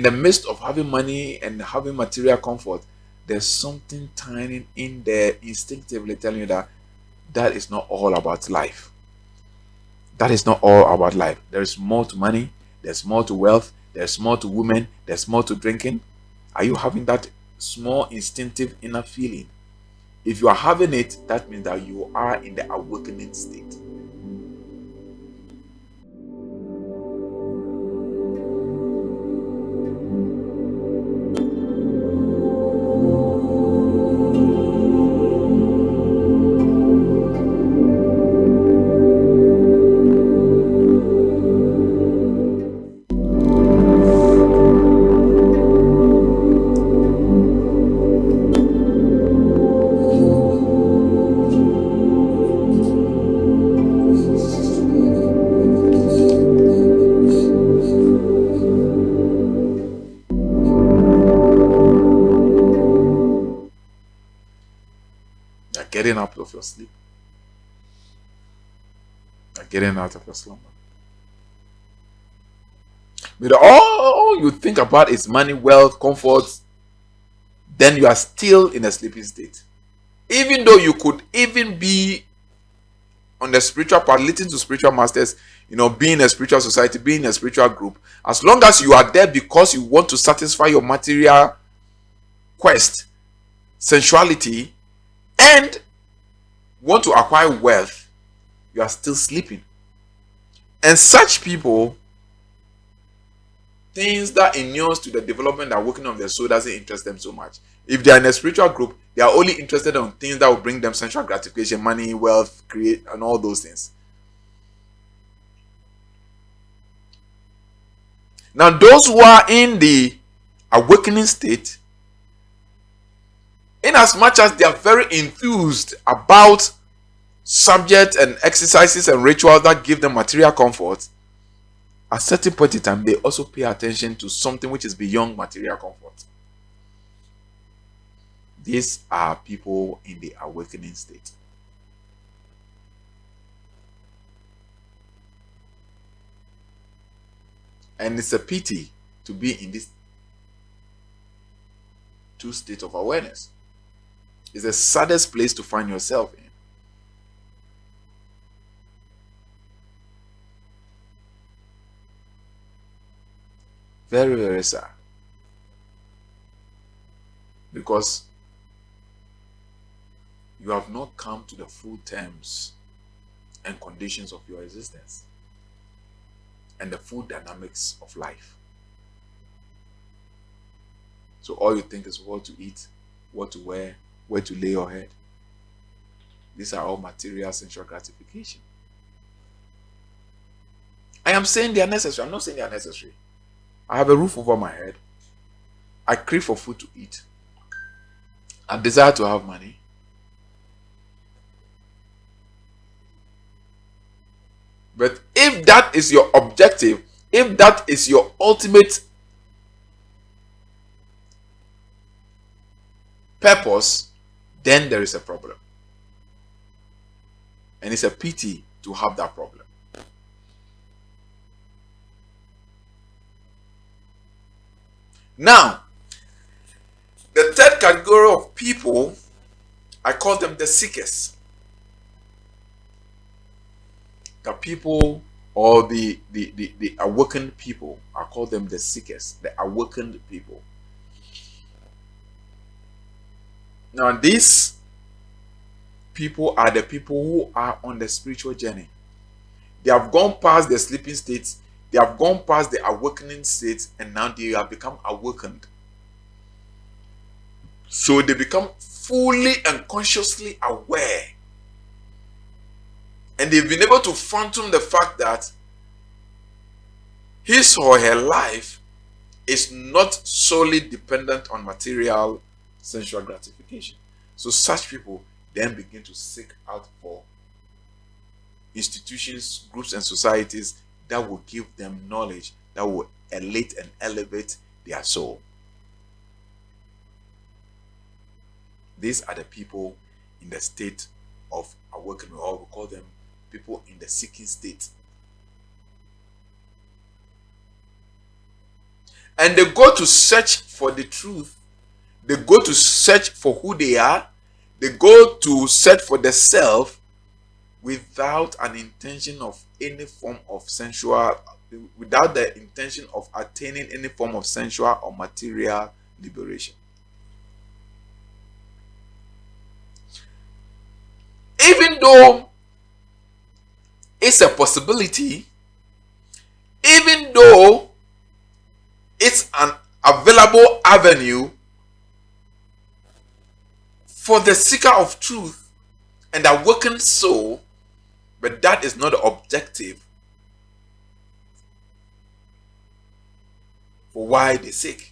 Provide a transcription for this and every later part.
in the midst of having money and having material comfort, there's something tiny in there instinctively telling you that that is not all about life. That is not all about life. There's more to money, there's more to wealth, there's more to women, there's more to drinking. Are you having that small instinctive inner feeling? If you are having it, that means that you are in the awakening state. You're getting out of your sleep. You're getting out of your slumber. With all you think about is money, wealth, comfort, then you are still in a sleeping state. Even though you could even be on the spiritual path, listening to spiritual masters, being in a spiritual society, being in a spiritual group, as long as you are there because you want to satisfy your material quest, sensuality, and want to acquire wealth, you are still sleeping. And such people, things that inures to the development and working of their soul doesn't interest them so much. If they are in a spiritual group, they are only interested in things that will bring them sensual gratification, money, wealth, create, and all those things. Now, those who are in the awakening state, in as much as they are very enthused about subjects and exercises and rituals that give them material comfort, at a certain point in time, they also pay attention to something which is beyond material comfort. These are people in the awakening state. And it's a pity to be in this two state of awareness. It's the saddest place to find yourself in. Very, very sad. Because you have not come to the full terms and conditions of your existence and the full dynamics of life. So all you think is what to eat, what to wear, where to lay your head. These are all material sensual gratification. I am saying they are necessary. I'm not saying they are necessary. I have a roof over my head. I crave for food to eat. I desire to have money. But if that is your objective, if that is your ultimate purpose, then there is a problem. And it's a pity to have that problem. Now, the third category of people, I call them the seekers. The people or the awakened people, I call them the seekers, the awakened people. Now, these people are the people who are on the spiritual journey. They have gone past the sleeping state, they have gone past the awakening state, and now they have become awakened. So they become fully and consciously aware. And they've been able to fathom the fact that his or her life is not solely dependent on material sensual gratification. So such people then begin to seek out for institutions, groups, and societies that will give them knowledge, that will elate and elevate their soul. These are the people in the state of awakening, or we call them people in the seeking state. And they go to search for the truth. They go to search for who they are. They go to search for the self without an intention of any form of sensual, without the intention of attaining any form of sensual or material liberation. Even though it's a possibility, even though it's an available avenue for the seeker of truth and awakened soul, but that is not the objective for why they seek.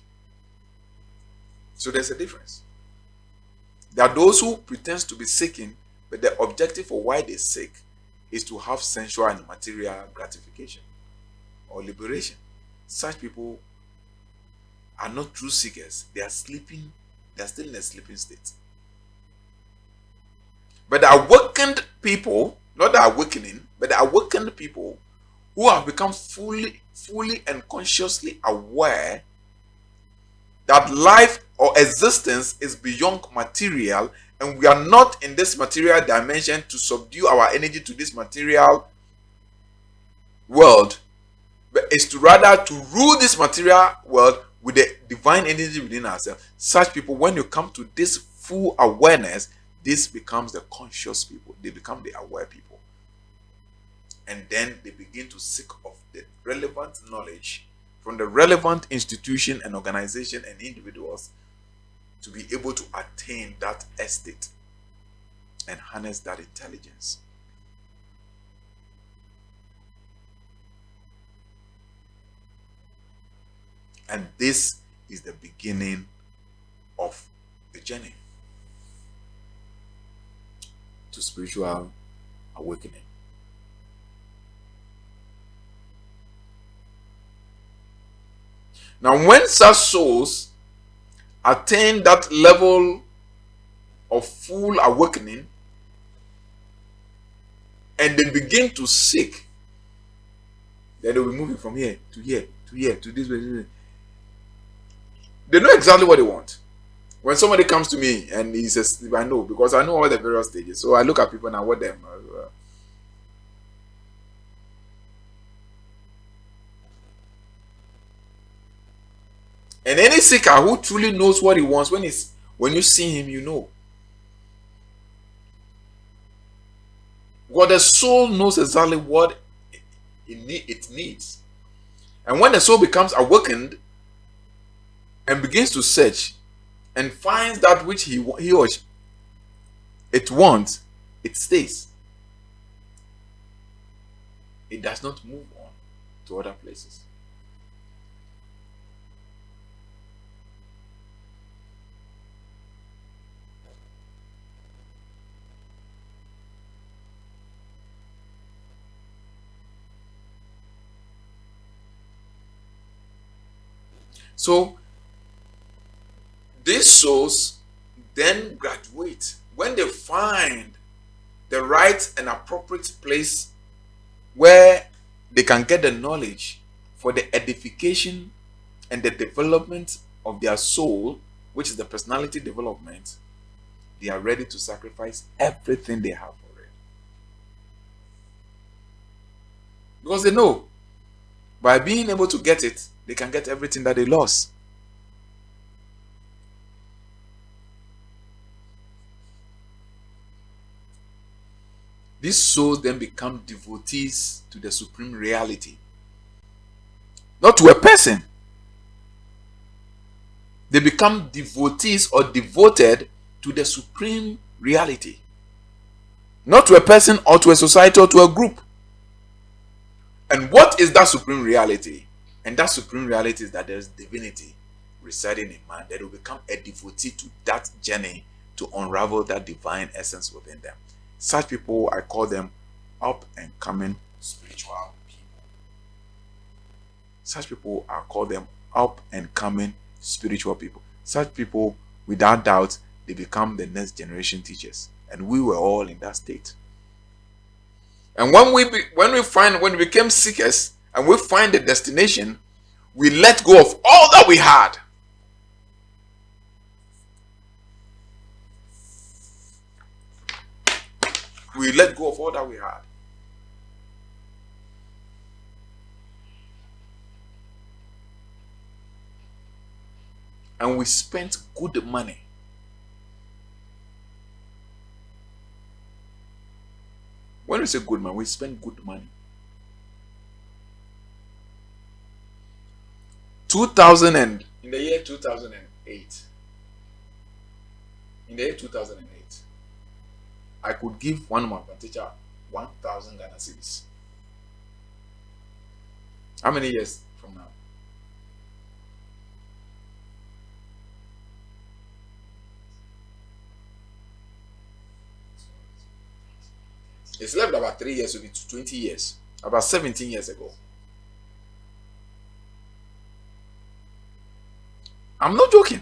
So there's a difference. There are those who pretend to be seeking, but the objective for why they seek is to have sensual and material gratification or liberation. Such people are not true seekers. They are sleeping, they are still in a sleeping state. But the awakened people, not the awakening, but the awakened people who have become fully and consciously aware that life or existence is beyond material, and we are not in this material dimension to subdue our energy to this material world, but is to rather to rule this material world with the divine energy within ourselves. Such people, when you come to this full awareness, this becomes the conscious people. They become the aware people. And then they begin to seek of the relevant knowledge from the relevant institution and organization and individuals to be able to attain that estate and harness that intelligence. And this is the beginning of the journey to spiritual awakening. Now, when such souls attain that level of full awakening and they begin to seek, then they'll be moving from here to here to here to this way. They know exactly what they want. When somebody comes to me and he says, I know, because I know all the various stages. So I look at people and I want them. And any seeker who truly knows what he wants, when you see him, you know. Because the soul knows exactly what it needs. And when the soul becomes awakened and begins to search and finds that which he or she it wants, it stays. It does not move on to other places. So these souls then graduate when they find the right and appropriate place where they can get the knowledge for the edification and the development of their soul, which is the personality development. They are ready to sacrifice everything they have for it. Because they know by being able to get it, they can get everything that they lost. These souls then become devotees to the supreme reality. Not to a person. They become devotees or devoted to the supreme reality. Not to a person or to a society or to a group. And what is that supreme reality? And that supreme reality is that there is divinity residing in man, that will become a devotee to that journey to unravel that divine essence within them. Such people, I call them up and coming spiritual people. Such people, I call them up and coming spiritual people. Such people, without doubt, they become the next generation teachers. And we were all in that state. And when we became seekers and we find the destination, We let go of all that we had. We let go of all that we had. And we spent good money. When we say good money, we spend good money. in the year 2008, I could give one of my teacher 1,000 Ghana cedis. How many years from now? It's left about 3 years to be 20 years. About 17 years ago. I'm not joking.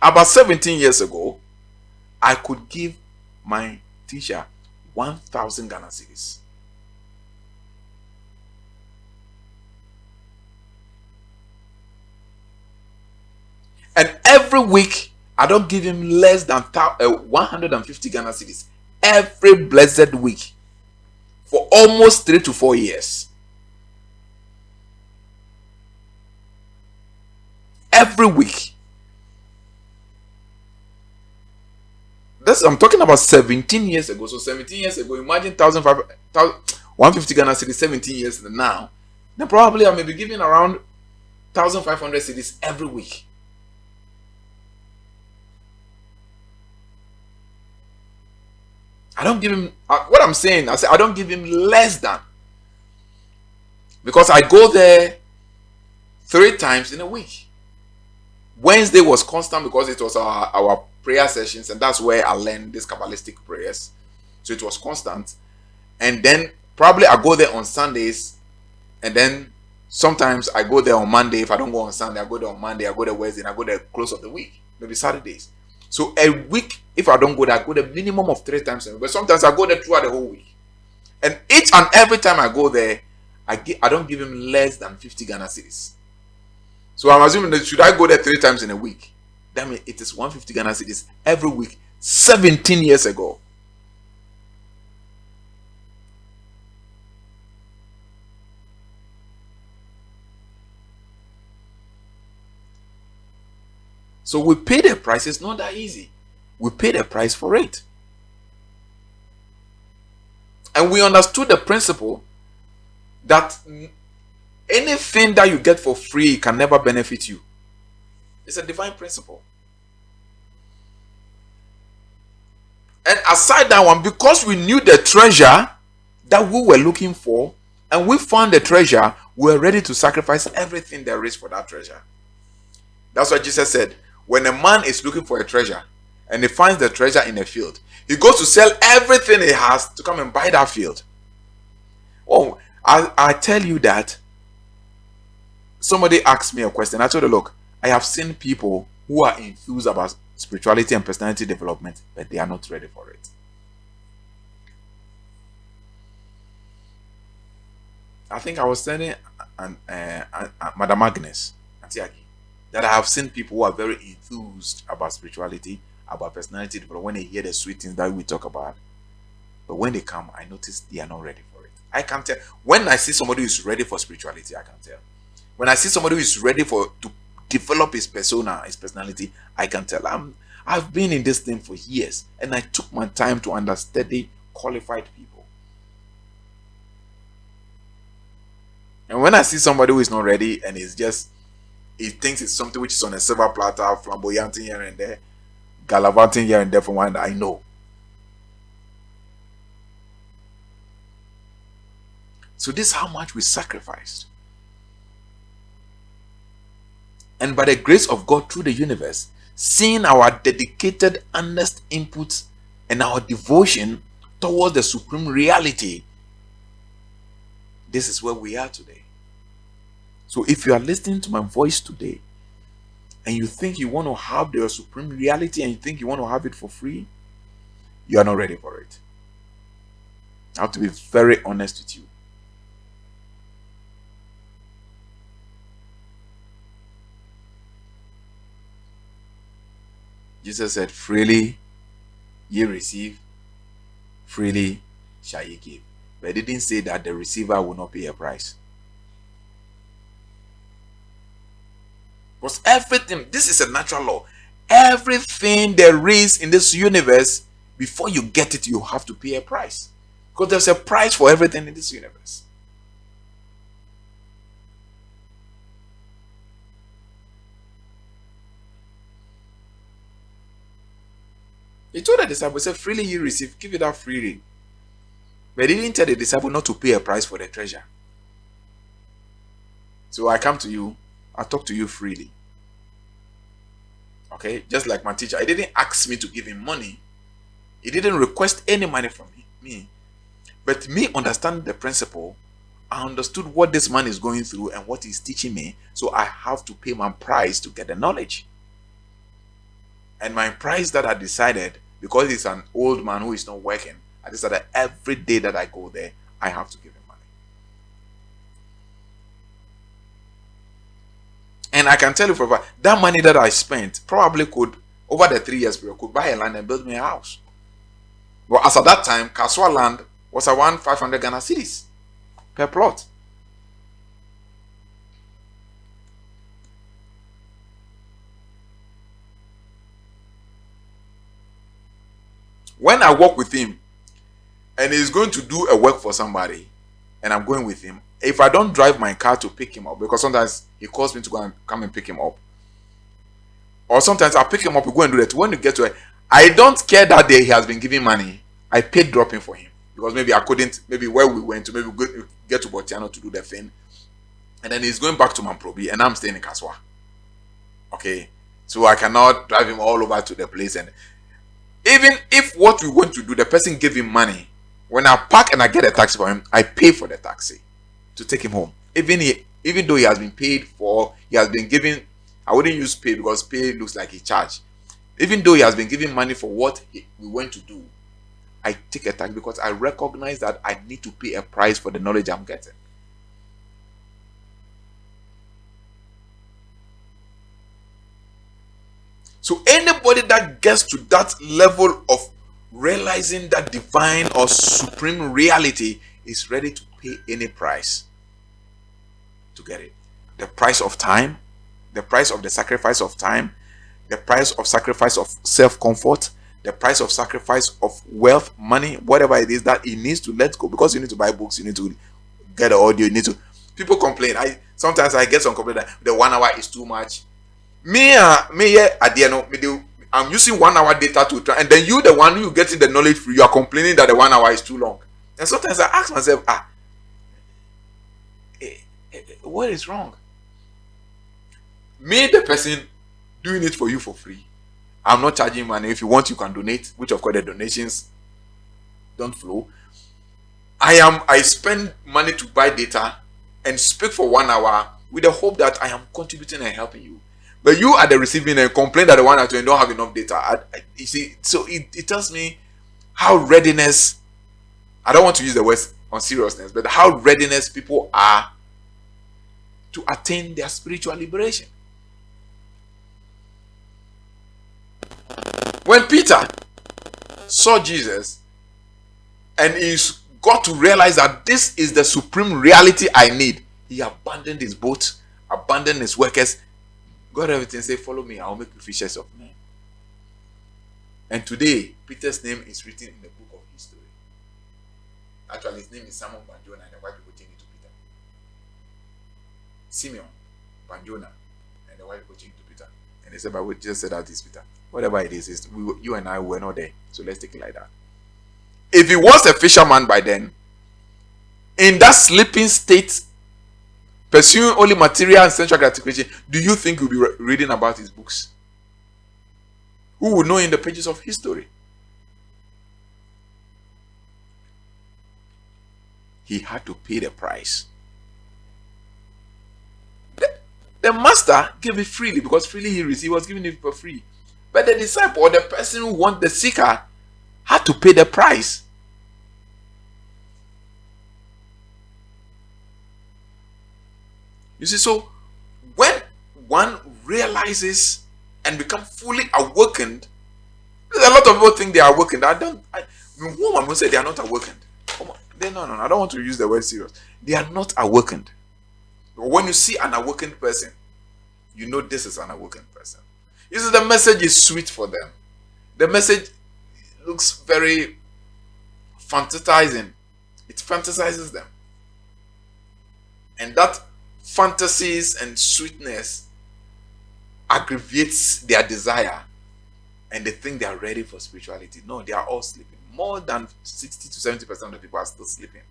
About 17 years ago, I could give my teacher 1,000 Ghana cedis. And every week, I don't give him less than 150 Ghana cedis. Every blessed week. For almost 3 to 4 years. Every week. I'm talking about 17 years ago. So 17 years ago, imagine 150 Ghana cedis 17 years now. Then probably I may be giving around 1,500 cedis every week. I don't give him, what I'm saying, I don't give him less than. Because I go there 3 times in a week. Wednesday was constant because it was our prayer sessions, and that's where I learned these Kabbalistic prayers. So it was constant. And then probably I go there on Sundays, and then sometimes I go there on Monday. If I don't go on Sunday, I go there on Monday, I go there Wednesday, and I go there close of the week, maybe Saturdays. So a week, if I don't go there, I go there minimum of 3 times a week. But sometimes I go there throughout the whole week. And each and every time I go there, I don't give him less than 50 Ghana cedis. So I'm assuming that should I go there 3 times in a week? That means it is 150 Ghana cedis every week, 17 years ago. So we pay the price. It's not that easy. We pay the price for it. And we understood the principle that anything that you get for free can never benefit you. It's a divine principle. And aside that one, because we knew the treasure that we were looking for, and we found the treasure, we were ready to sacrifice everything there is for that treasure. That's what Jesus said. When a man is looking for a treasure and he finds the treasure in a field, he goes to sell everything he has to come and buy that field. Oh, I tell you that somebody asked me a question. I told her, look, I have seen people who are enthused about spirituality and personality development, but they are not ready for it. I think I was telling Madam Agnes Antiaki that I have seen people who are very enthused about spirituality, about personality development, when they hear the sweet things that we talk about. But when they come, I notice they are not ready for it. I can tell. When I see somebody who is ready for spirituality, I can tell. When I see somebody who is ready to develop his persona, his personality, I can tell. I've been in this thing for years, and I took my time to understudy qualified people. And when I see somebody who is not ready and he thinks it's something which is on a silver platter, flamboyant here and there, gallivanting here and there from one, I know. So this is how much we sacrificed. And by the grace of God through the universe, seeing our dedicated, honest input and our devotion towards the supreme reality, this is where we are today. So if you are listening to my voice today and you think you want to have the supreme reality and you think you want to have it for free, you are not ready for it. I have to be very honest with you. Jesus said, freely ye receive, freely shall ye give. But it didn't say that the receiver will not pay a price. Because everything, this is a natural law. Everything there is in this universe, before you get it, you have to pay a price. Because there's a price for everything in this universe. He told the disciples, said, freely you receive, give it out freely. But he didn't tell the disciple not to pay a price for the treasure. So I come to you, I talk to you freely. Okay, just like my teacher, he didn't ask me to give him money. He didn't request any money from me. But me understanding the principle, I understood what this man is going through and what he's teaching me. So I have to pay my price to get the knowledge. And my price that I decided, because he's an old man who is not working, I decided every day that I go there, I have to give him money. And I can tell you for a fact, that money that I spent probably could, over the 3 years period, could buy a land and build me a house. But as at that time, Kaswa land was around 500 Ghana cedis per plot. When I work with him, and he's going to do a work for somebody, and I'm going with him, if I don't drive my car to pick him up, because sometimes he calls me to go and come and pick him up, or sometimes I pick him up, we go and do that. When you get to it, I don't care that day he has been giving money. I paid dropping for him because maybe I couldn't, maybe where we went to, maybe we get to Botiano to do the thing, and then he's going back to Mamprobi, and I'm staying in Kaswa. Okay, so I cannot drive him all over to the place. And even if what we want to do, the person gave him money, when I park and I get a taxi for him, I pay for the taxi to take him home. Even though he has been paid for, he has been given, I wouldn't use pay because pay looks like he charged. Even though he has been given money for what we went to do, I take a tax because I recognize that I need to pay a price for the knowledge I'm getting. So anybody that gets to that level of realizing that divine or supreme reality is ready to pay any price to get it. The price of time, the price of the sacrifice of time, the price of sacrifice of self-comfort, the price of sacrifice of wealth, money, whatever it is that he needs to let go, because you need to buy books, you need to get the audio, you need to. People complain. Sometimes I get some complaint that the 1 hour is too much. I'm using 1 hour data to try, and then you, the one who getting the knowledge free, you are complaining that the 1 hour is too long. And sometimes I ask myself, what is wrong? Me, the person doing it for you for free. I'm not charging money. If you want, you can donate, which of course the donations don't flow. I spend money to buy data and speak for 1 hour with the hope that I am contributing and helping you. But you at the receiving end complain that the one that you don't have enough data. You see, so it tells me how readiness, I don't want to use the word on seriousness, but how readiness people are to attain their spiritual liberation. When Peter saw Jesus and he got to realize that this is the supreme reality I need, he abandoned his boat, abandoned his workers, got everything, say, follow me, I'll make you fishers of men. And today, Peter's name is written in the book of history. Actually, his name is Simon Banjona, and the white people changed it to Peter. Simeon Banjona, and the white people changed it to Peter. And they said, but we just said that is Peter. Whatever it is you and I were not there. So let's take it like that. If he was a fisherman by then, in that sleeping state, pursuing only material and sensual gratification, do you think we'll be reading about his books? Who would know in the pages of history? He had to pay the price. The master gave it freely, because freely he received, he was giving it for free. But the disciple, or the person who wants the seeker, had to pay the price. You see, so when one realizes and becomes fully awakened A lot of people think they are awakened. Who am I going to say they are not awakened? No, I don't want to use the word serious. They are not awakened. But when you see an awakened person, you know this is an awakened person. You see, the message is sweet for them. The message looks very fantasizing. It fantasizes them. And that fantasies and sweetness aggravates their desire. And they think they are ready for spirituality. No, they are all sleeping. More than 60 to 70% of the people are still sleeping.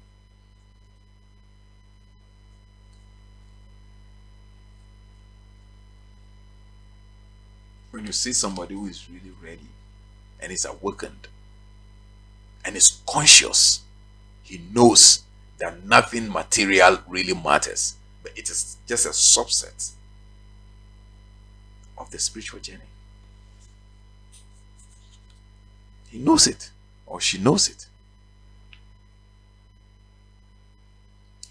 When you see somebody who is really ready and is awakened and is conscious, he knows that nothing material really matters, but it is just a subset of the spiritual journey. He knows it, or she knows it.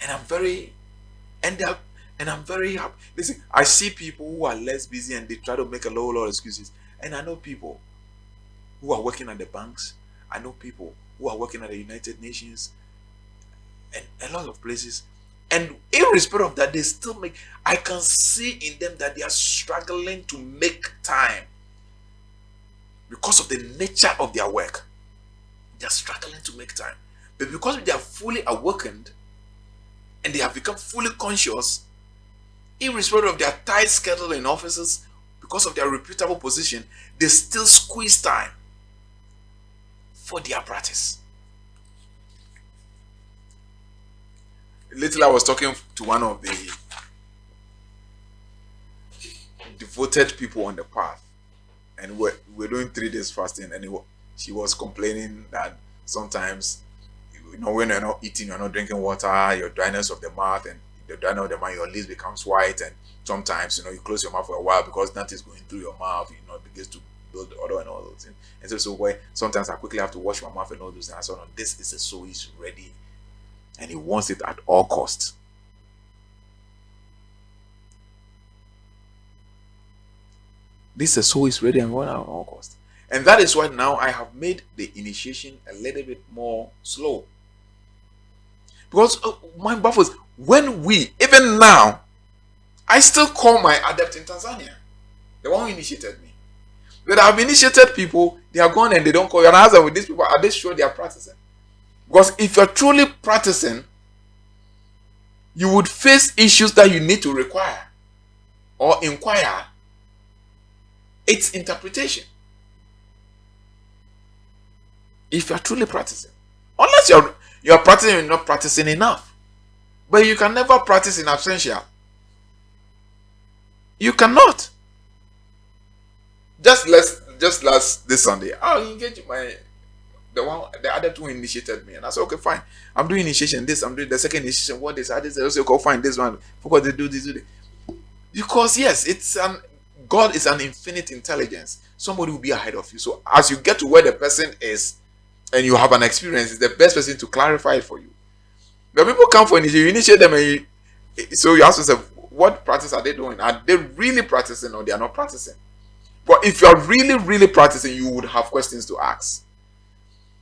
And I'm very happy. Listen, I see people who are less busy and they try to make a lot of excuses. And I know people who are working at the banks. I know people who are working at the United Nations and a lot of places. And irrespective of that, they still I can see in them that they are struggling to make time because of the nature of their work. They are struggling to make time. But because they are fully awakened and they have become fully conscious, irrespective of their tight schedule in offices, because of their reputable position, they still squeeze time for their practice. Lately, I was talking to one of the devoted people on the path, and we're doing 3 days fasting, and she was complaining that sometimes, when you're not eating, you're not drinking water, your dryness of the mouth, and the dryness of the mouth, your lips becomes white, and sometimes, you close your mouth for a while because nothing is going through your mouth, it begins to build odor and all those things. And so where sometimes I quickly have to wash my mouth and all those things. And so on. This is a soul is ready, and he wants it at all costs. This is a soul is ready and want at all costs. And that is why now I have made the initiation a little bit more slow. Because my baffles, when even now, I still call my adept in Tanzania, the one who initiated me. But I've initiated people, they are gone and they don't call you. And I ask them, with these people, are they sure they are practicing? Because if you're truly practicing, you would face issues that you need to require or inquire. It's interpretation. If you're truly practicing, unless you're practicing, you're not practicing enough. But you can never practice in absentia. You cannot. Just last this Sunday, I'll engage the other two initiated me, and I said, okay, fine. I'm doing initiation. I'm doing the second initiation. What is? I just say, okay, fine. This one, because they do this. Because yes, God is an infinite intelligence. Somebody will be ahead of you. So as you get to where the person is, and you have an experience, it's the best person to clarify it for you. When people come for initiation, you initiate them, and so you ask yourself, what practice are they doing? Are they really practicing or they are not practicing? But if you are really, really practicing, you would have questions to ask.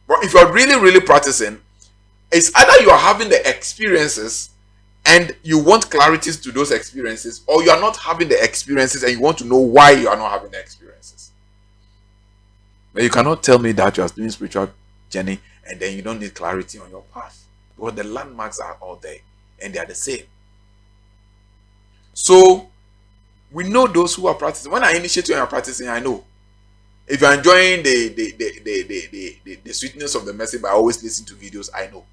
But if you are really, really practicing, it's either you are having the experiences and you want clarities to those experiences, or you are not having the experiences and you want to know why you are not having the experiences. But you cannot tell me that you are doing spiritual journey and then you don't need clarity on your path, because the landmarks are all there and they are the same. So we know those who are practicing. When I initiate you and you are practicing, I know. If you're enjoying the sweetness of the message by always listening to videos, I know.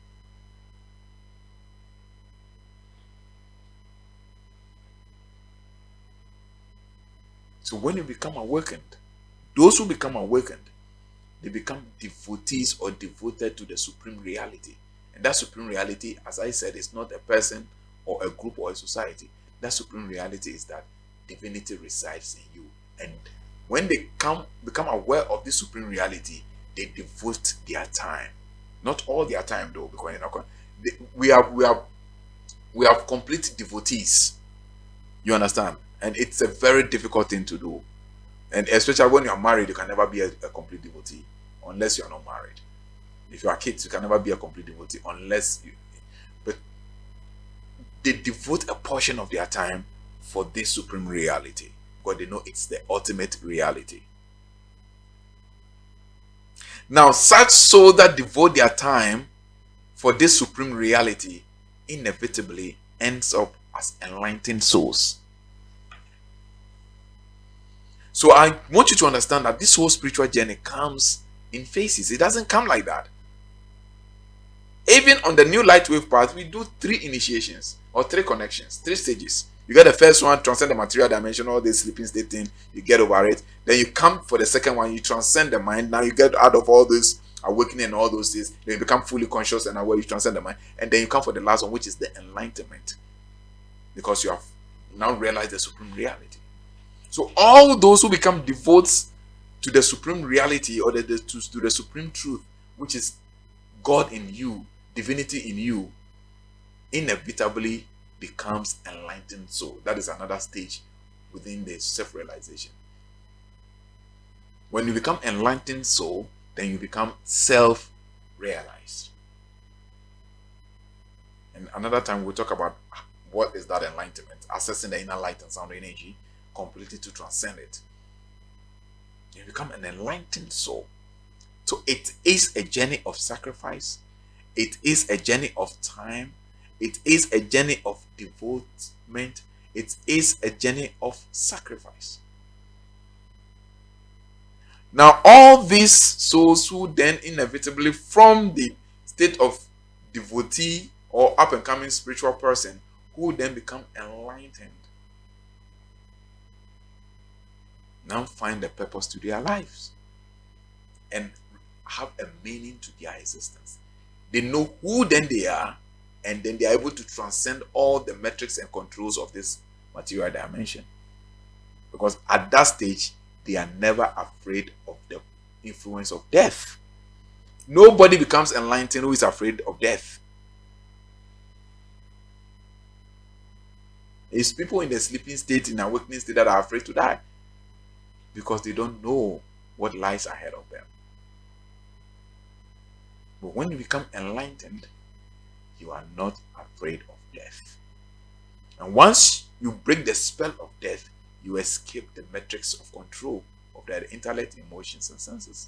So when you become awakened, those who become awakened, they become devotees or devoted to the supreme reality. And that supreme reality, as I said, is not a person or a group or a society. That supreme reality is that divinity resides in you. And when they become aware of this supreme reality, they devote their time. Not all their time though, because we have complete devotees. You understand? And it's a very difficult thing to do. And especially when you are married, you can never be a complete devotee unless you are not married. If you are kids, you can never be a complete devotee unless you. But they devote a portion of their time for this supreme reality because they know it's the ultimate reality. Now, such souls that devote their time for this supreme reality inevitably ends up as enlightened souls. So I want you to understand that this whole spiritual journey comes in phases. It doesn't come like that. Even on the new light wave path, we do 3 initiations or 3 connections, 3 stages. You get the first one, transcend the material dimension, all this sleeping state thing, you get over it. Then you come for the second one, you transcend the mind. Now you get out of all this awakening and all those things. Then you become fully conscious and aware, you transcend the mind. And then you come for the last one, which is the enlightenment. Because you have now realized the supreme reality. So all those who become devotes to the supreme reality or to the supreme truth, which is God in you, divinity in you, inevitably becomes enlightened soul. That is another stage within the self-realization. When you become enlightened soul, then you become self-realized. And another time we'll talk about what is that enlightenment, accessing the inner light and sound energy completely to transcend it. You become an enlightened soul. So it is a journey of sacrifice. It is a journey of time. It is a journey of devotement. It is a journey of sacrifice. Now, all these souls who then inevitably, from the state of devotee or up and coming spiritual person, who then become enlightened, now find a purpose to their lives and have a meaning to their existence. They know who then they are, and then they are able to transcend all the metrics and controls of this material dimension. Because at that stage, they are never afraid of the influence of death. Nobody becomes enlightened who is afraid of death. It's people in the sleeping state, in awakening state, that are afraid to die because they don't know what lies ahead of them. But when you become enlightened, you are not afraid of death. And once you break the spell of death, you escape the matrix of control of the intellect, emotions, and senses.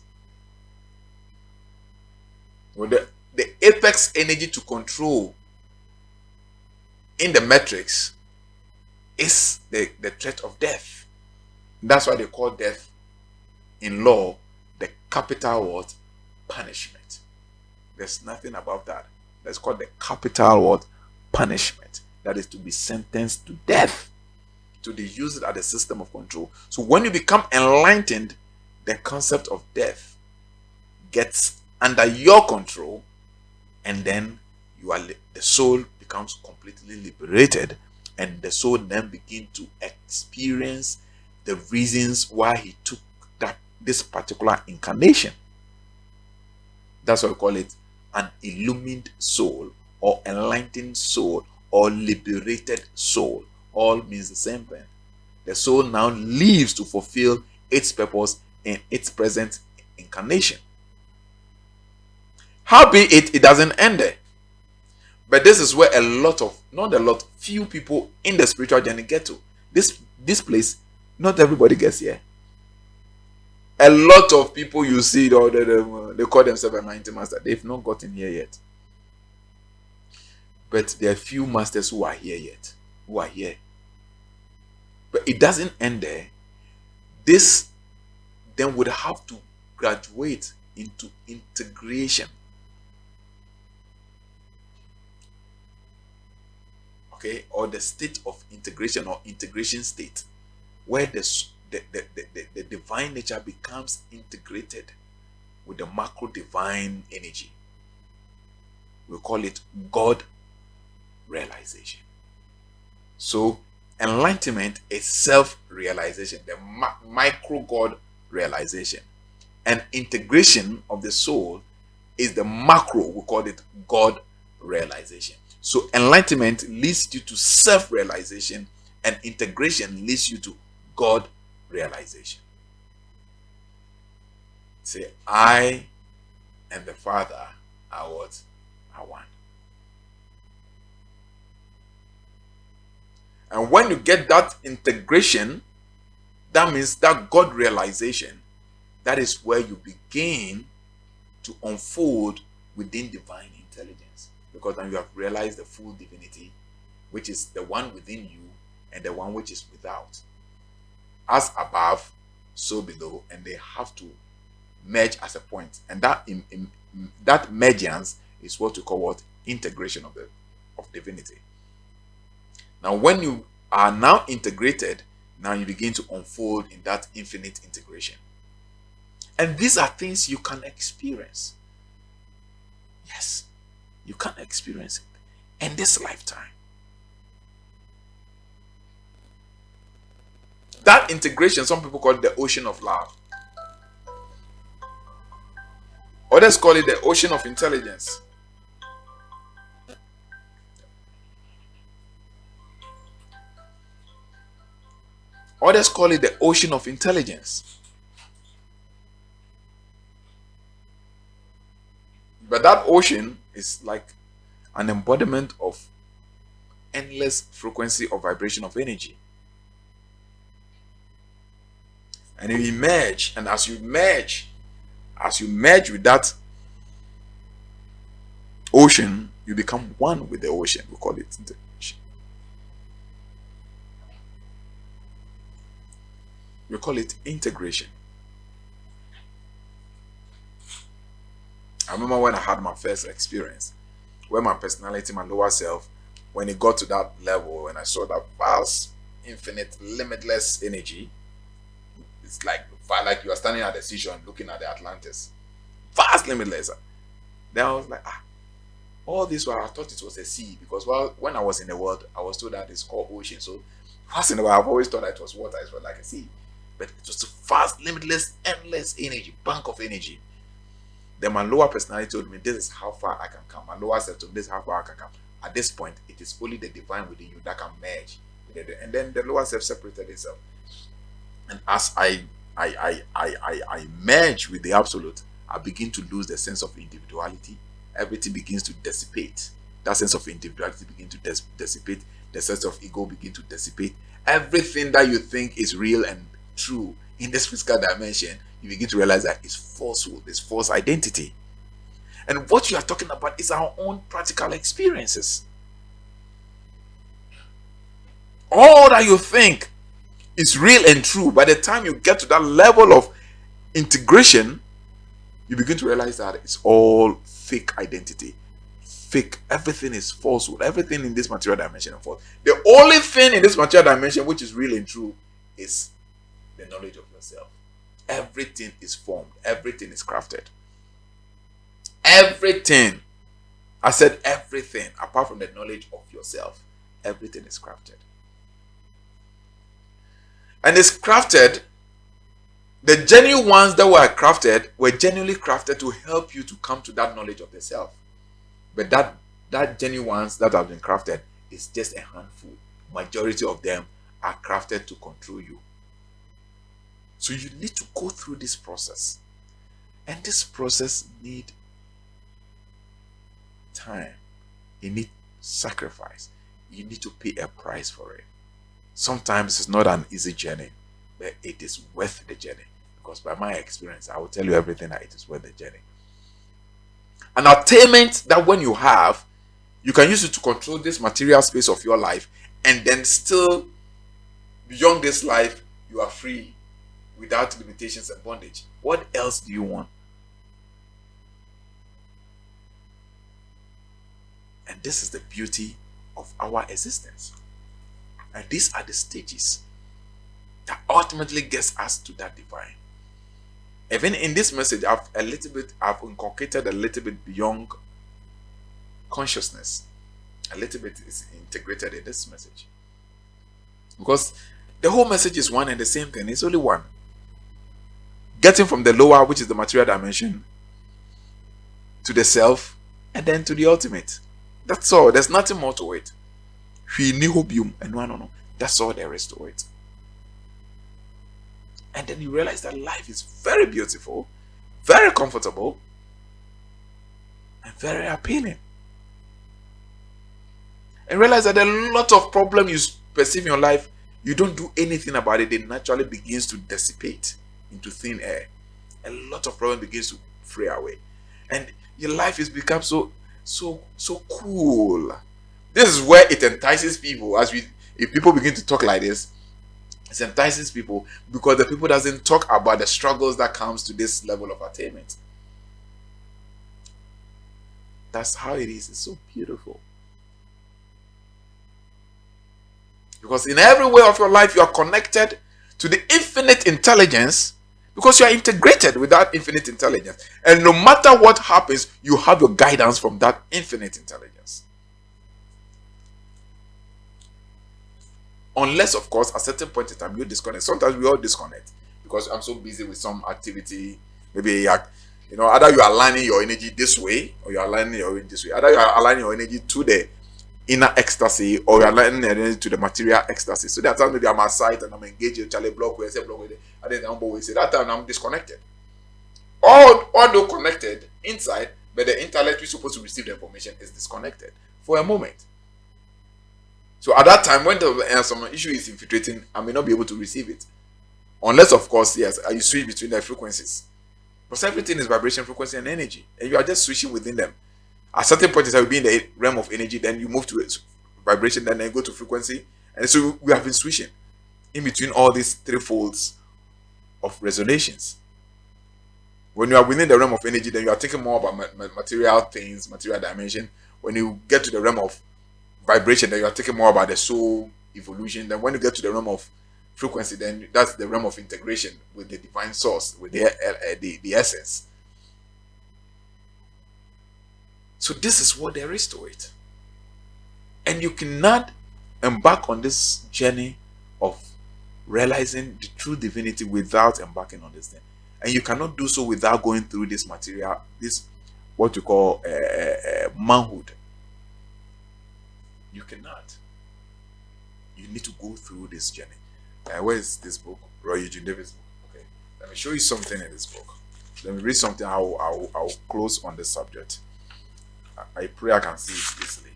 Well, the apex energy to control in the matrix is the threat of death. That's why they call death in law the capital what? Punishment. There's nothing about that. That's called the capital what? Punishment. That is to be sentenced to death. To be used as a system of control. So when you become enlightened, the concept of death gets under your control, and then the soul becomes completely liberated, and the soul then begins to experience the reasons why he took this particular incarnation. That's why we call it an illumined soul, or enlightened soul, or liberated soul. All means the same thing. The soul now lives to fulfill its purpose in its present incarnation. Howbeit, it doesn't end there. But this is where few people in the spiritual journey get to. This place, not everybody gets here. A lot of people you see, they call themselves a 90 master. They've not gotten here yet. But there are few masters who are here yet. Who are here. But it doesn't end there. This then would have to graduate into integration. Okay, or the state of integration, or integration state, where the divine nature becomes integrated with the macro divine energy. We call it God realization. So enlightenment is self-realization, the micro God realization. And integration of the soul is the macro, we call it God realization. So enlightenment leads you to self-realization, and integration leads you to God realization. Say, I and the Father are what? Are one. And when you get that integration, that means that God realization, that is where you begin to unfold within divine intelligence. Because then you have realized the full divinity, which is the one within you and the one which is without. As above, so below, and they have to merge as a point. And that that mergence is what we call what? Integration of divinity. Now, when you are now integrated, now you begin to unfold in that infinite integration. And these are things you can experience. Yes, you can experience it in this lifetime. That integration, some people call it the ocean of love. Others call it the ocean of intelligence. Others call it the ocean of intelligence. But that ocean is like an embodiment of endless frequency or vibration of energy. And you emerge, and as you merge with that ocean, you become one with the ocean. We call it integration. We call it integration. I remember when I had my first experience, where my personality, my lower self, when it got to that level, when I saw that vast, infinite, limitless energy, it's like you are standing at the seashore and looking at the Atlantis. Vast, limitless. Then I was like, all this while I thought it was a sea, because when I was in the world, I was told that it's called ocean. So once in a while, I've always thought that it was water, it was like a sea. But it was a vast, limitless, endless energy, bank of energy. Then my lower personality told me, this is how far I can come. My lower self told me, this is how far I can come. At this point, it is only the divine within you that can merge. And then the lower self separated itself. And as I merge with the absolute, I begin to lose the sense of individuality. Everything begins to dissipate. That sense of individuality begins to dissipate. The sense of ego begins to dissipate. Everything that you think is real and true in this physical dimension, you begin to realize that it's falsehood, it's false identity. And what you are talking about is our own practical experiences. All that you think is real and true, by the time you get to that level of integration, you begin to realize that it's all fake identity. Fake. Everything is falsehood. Everything in this material dimension is false. The only thing in this material dimension which is real and true is the knowledge of yourself. Everything is formed. Everything is crafted. Everything. I said everything, apart from the knowledge of yourself. Everything is crafted. And it's crafted. The genuine ones that were genuinely crafted to help you to come to that knowledge of yourself. But that genuine ones that have been crafted is just a handful. Majority of them are crafted to control you. So you need to go through this process. And this process needs time. You need sacrifice. You need to pay a price for it. Sometimes it's not an easy journey, but it is worth the journey. Because by my experience, I will tell you everything that it is worth the journey. An attainment that when you have, you can use it to control this material space of your life, and then still, beyond this life, you are free without limitations and bondage. What else do you want? And this is the beauty of our existence. And these are the stages that ultimately gets us to that divine. Even in this message, I've inculcated a little bit beyond consciousness. A little bit is integrated in this message. Because the whole message is one and the same thing. It's only one. Getting from the lower, which is the material dimension, to the self, and then to the ultimate. That's all. There's nothing more to it. That's all there is to it. And then you realize that life is very beautiful, very comfortable, and very appealing. And realize that a lot of problems you perceive in your life, you don't do anything about it, it naturally begins to dissipate into thin air. A lot of problem begins to fray away. And your life has become so cool. This is where it entices people. If people begin to talk like this, it entices people because the people doesn't talk about the struggles that comes to this level of attainment. That's how it is. It's so beautiful. Because in every way of your life, you are connected to the infinite intelligence because you are integrated with that infinite intelligence. And no matter what happens, you have your guidance from that infinite intelligence. Unless, of course, at a certain point in time, you disconnect. Sometimes we all disconnect because I'm so busy with some activity. Maybe, either you are aligning your energy this way or you are aligning your energy this way. Either you are aligning your energy to the inner ecstasy or you are aligning your energy to the material ecstasy. So that time maybe I'm outside and I'm engaged in Charlie block where I say block with it. And then I'm say that time I'm disconnected. Although connected inside, but the intellect is supposed to receive the information is disconnected for a moment. So at that time, when some issue is infiltrating, I may not be able to receive it. Unless, of course, yes, you switch between the frequencies. Because everything is vibration, frequency, and energy. And you are just switching within them. At certain point, you will be in the realm of energy, then you move to vibration, then you go to frequency. And so we have been switching in between all these three folds of resonations. When you are within the realm of energy, then you are thinking more about material things, material dimension. When you get to the realm of vibration, then you are thinking more about the soul evolution. Then when you get to the realm of frequency, then that's the realm of integration with the divine source, with the essence. So this is what there is to it. And you cannot embark on this journey of realizing the true divinity without embarking on this thing. And you cannot do so without going through this material, this what you call manhood. You cannot. You need to go through this journey. Where is this book? Roy Eugene Davis' book. Okay. Let me show you something in this book. Let me read something. I'll close on this subject. I pray I can see it easily.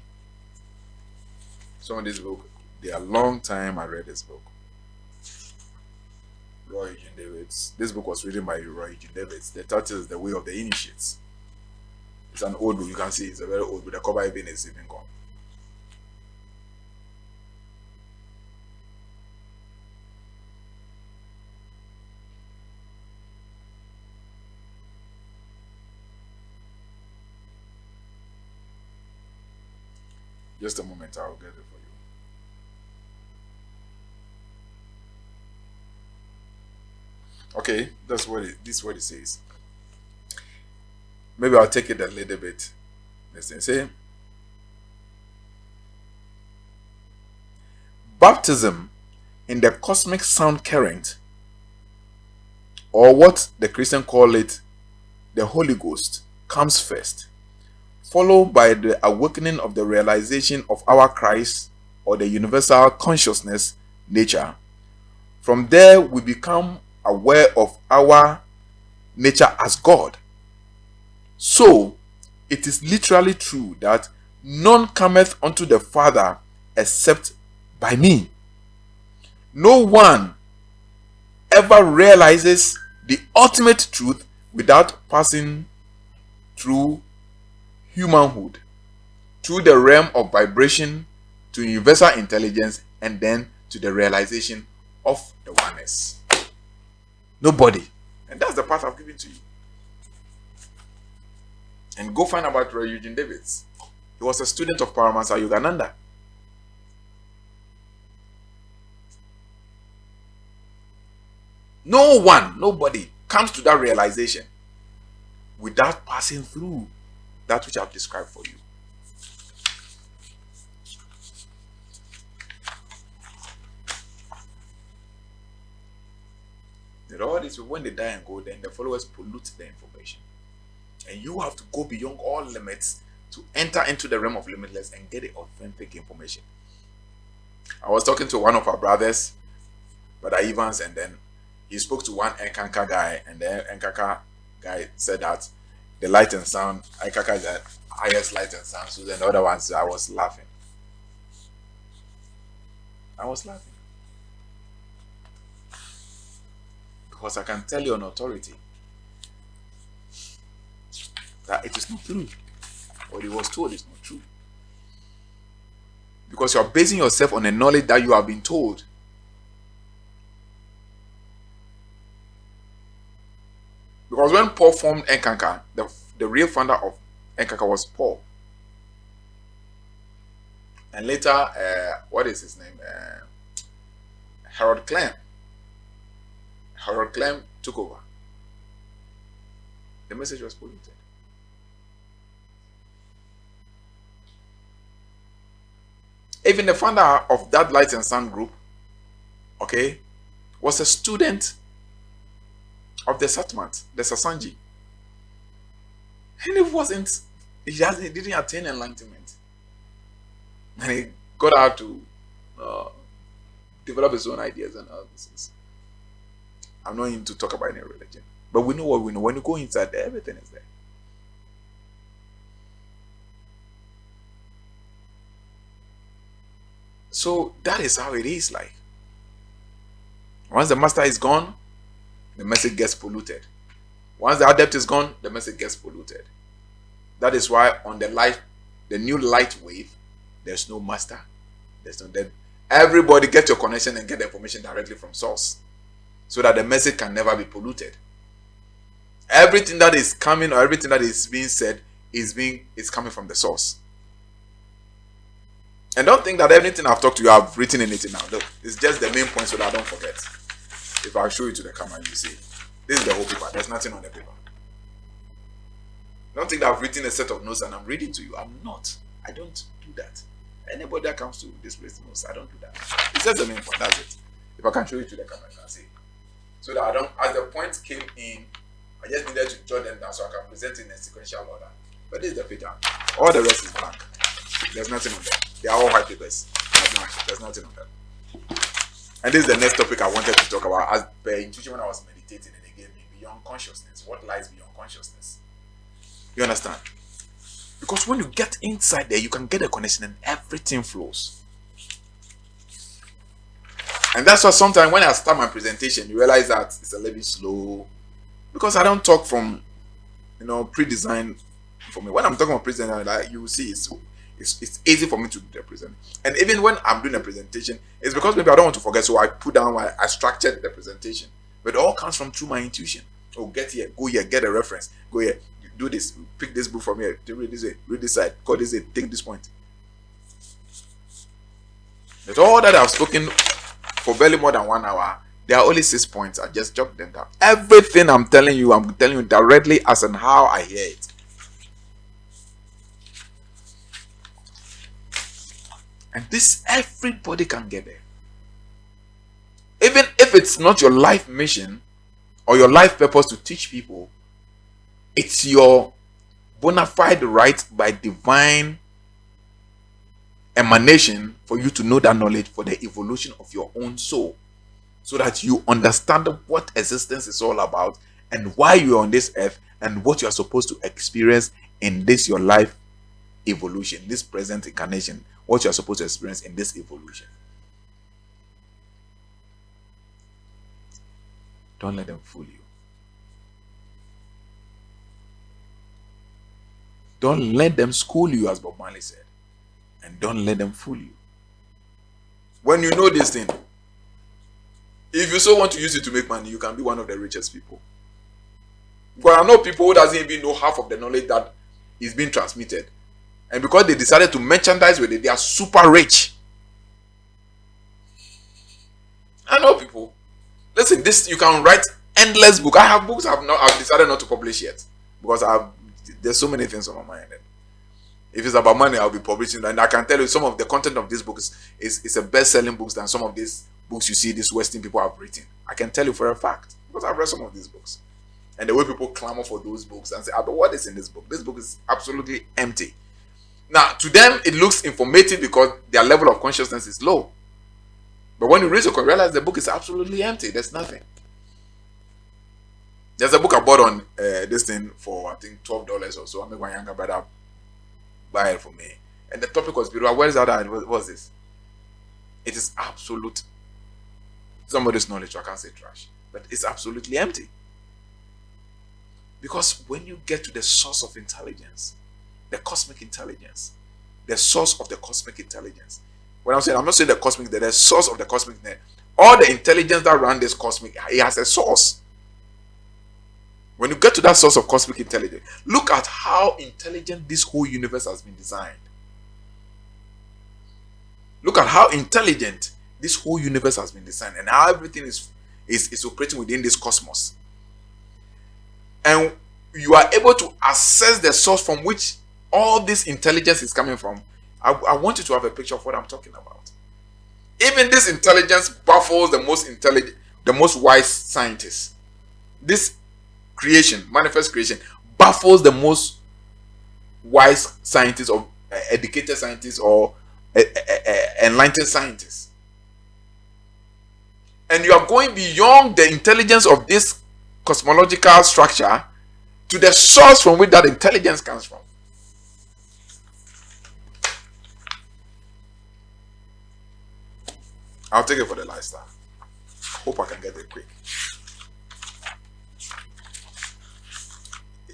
Some of this book, they are long time I read this book. Roy Eugene Davis. This book was written by Roy Eugene Davis. The title is The Way of the Initiates. It's an old book. You can see it's a very old book. The cover even is even gone. Just a moment, I'll get it for you. Okay, this is what it says. Maybe I'll take it a little bit. Listen, say, baptism in the cosmic sound current, or what the Christian call it, the Holy Ghost, comes first, followed by the awakening of the realization of our Christ or the universal consciousness nature. From there, we become aware of our nature as God. So, it is literally true that none cometh unto the Father except by me. No one ever realizes the ultimate truth without passing through humanhood, through the realm of vibration to universal intelligence, and then to the realization of the oneness. Nobody. And that's the path I've given to you. And go find about Roy Eugene Davis. He was a student of Paramahansa Yogananda. Nobody comes to that realization without passing through that which I've described for you. And all this, when they die and go, then the followers pollute the information. And you have to go beyond all limits to enter into the realm of limitless and get the authentic information. I was talking to one of our brothers, Brother Evans, and then he spoke to one Nkanka guy, and then Nkanka guy said that the light and sound, Aikaka is the highest light and sound. So then the other ones, I was laughing. I was laughing. Because I can tell you on authority that it is not true. What he was told is not true. Because you are basing yourself on a knowledge that you have been told. Because when Paul formed Enkanka, the real founder of Enkanka was Paul. And later, what is his name? Harold Clem. Harold Clem took over. The message was polluted. Even the founder of that Light and Sound group, okay, was a student of the Satmat, the Sasanji. And he didn't attain enlightenment. And he got out to develop his own ideas and other things. I'm not in to talk about any religion. But we know what we know. When you go inside there, everything is there. So that is how it is like. Once the master is gone, the message gets polluted. Once the adept is gone, the message gets polluted. That is why on the new light wave, there's no master. There's no dead. Everybody get your connection and get the information directly from source, so that the message can never be polluted. Everything that is coming or everything that is being said is coming from the source. And don't think that everything I've talked to you, I've written anything now. Look, it's just the main point so that I don't forget. If I show you to the camera, you see. This is the whole paper. There's nothing on the paper. Don't think that I've written a set of notes and I'm reading to you. I'm not. I don't do that. Anybody that comes to this place knows I don't do that. It's just the main point. That's it. If I can show you to the camera, you can see. So that I don't, as the points came in, I just needed to jot them down so I can present in a sequential order. But this is the paper. All the rest is blank. There's nothing on them. They are all white papers. There's nothing on them. And this is the next topic I wanted to talk about as per intuition when I was meditating, and it gave me beyond consciousness. What lies beyond consciousness? You understand? Because when you get inside there, you can get a connection and everything flows. And that's why sometimes when I start my presentation, you realize that it's a little bit slow. Because I don't talk from, pre-designed for me. When I'm talking about presentation, like, you will see it's easy for me to represent. And even when I'm doing a presentation, it's because maybe I don't want to forget, so I put down I structured the presentation. But it all comes from through my intuition. Oh, get here, go here, get a reference, go here, do this, pick this book from here, read this way, read this side, call this way, take this point. But all that I've spoken for barely more than 1 hour, there are only 6 points. I just jot them down. Everything I'm telling you directly as and how I hear it. And this, everybody can get there. Even if it's not your life mission or your life purpose to teach people, it's your bona fide right by divine emanation for you to know that knowledge for the evolution of your own soul, so that you understand what existence is all about and why you're on this earth and what you're supposed to experience in this your life evolution, this present incarnation, what you're supposed to experience in this evolution. Don't let them fool you. Don't let them school you, as Bob Marley said. And don't let them fool you. When you know this thing, if you so want to use it to make money, you can be one of the richest people. Because I know people who doesn't even know half of the knowledge that is being transmitted. And because they decided to merchandise with it, they are super rich. I know people. Listen, this you can write endless book. I have books I've decided not to publish yet. Because there's so many things on my mind. If it's about money, I'll be publishing. And I can tell you some of the content of this book is a best-selling books than some of these books you see these Western people have written. I can tell you for a fact. Because I've read some of these books. And the way people clamor for those books and say, but what is in this book? This book is absolutely empty. Now, to them, it looks informative because their level of consciousness is low. But when you read it, you realize the book is absolutely empty. There's nothing. There's a book I bought on this thing for I think $12 or so. I made my younger brother buy it for me, and the topic was beautiful. Where is that? What was this? It is absolute. Somebody's knowledge. I can't say trash, but it's absolutely empty. Because when you get to the source of intelligence, the cosmic intelligence, the source of the cosmic intelligence. When I'm saying, I'm not saying the cosmic, the source of the cosmic net. All the intelligence that runs this cosmic, it has a source. When you get to that source of cosmic intelligence, look at how intelligent this whole universe has been designed. Look at how intelligent this whole universe has been designed and how everything is operating within this cosmos. And you are able to assess the source from which all this intelligence is coming from. I want you to have a picture of what I'm talking about. Even this intelligence baffles the most intelligent, the most wise scientists. This creation, manifest creation, baffles the most wise scientists or educated scientists or enlightened scientists. And you are going beyond the intelligence of this cosmological structure to the source from which that intelligence comes from. I'll take it for the lifestyle. Hope I can get it quick.